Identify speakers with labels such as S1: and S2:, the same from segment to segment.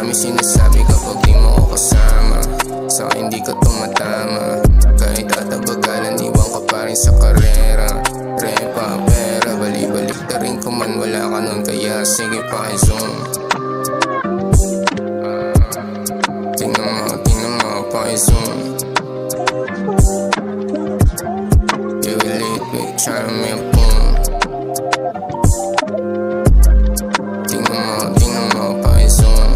S1: dami sinasabi kapag di mo ko kasama. Saka hindi ka tumatama. Kahit tatabagalan, iwan ka pa rin sa karera. Repa, pera, bali-balik na rin ko man. Wala ka nun kaya sige paki-zoom. Tingnan mo, paki-zoom. You will lead me, try to make a boom. Tingnan mo, paki-zoom.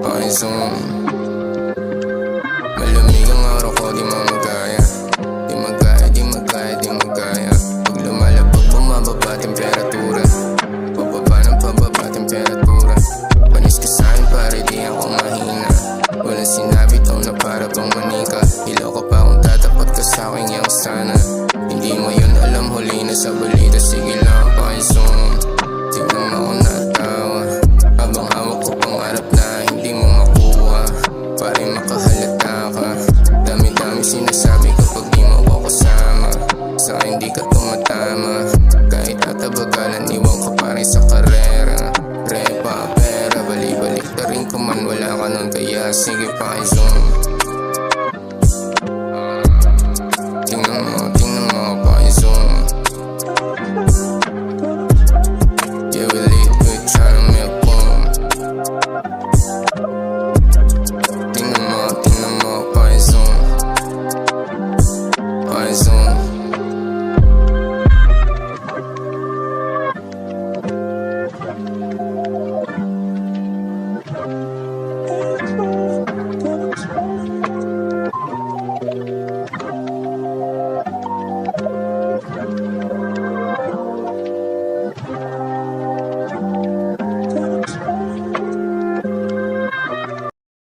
S1: Paki-zoom. Malamig ang araw ko, di mo magaya. Di magaya. Pag lumalabag, bumababa temperatura. Pababa ng pababa temperatura. Panis ka sa'kin pare, di ako mahina. Walang sinabi to na para bang manika. Ilaw ka pa kung tatapat ka sa'kin yang sana. Hindi mo yun alam, huli na sa balita. Sige lang, paki-zoom. Tignan mo ako natawa. Habang hawak ko pangarap na hindi mo makuha. Pare makahalata ka. Dami-dami sinasabi kapag di mo ko kasama. Sa hindi ka tumatama. Kahit tatabagalan, iwan ka pa rin sa karera. Repa, pera, bali-balik na rin ko man. Wala ka nun kaya sige paki-zoom.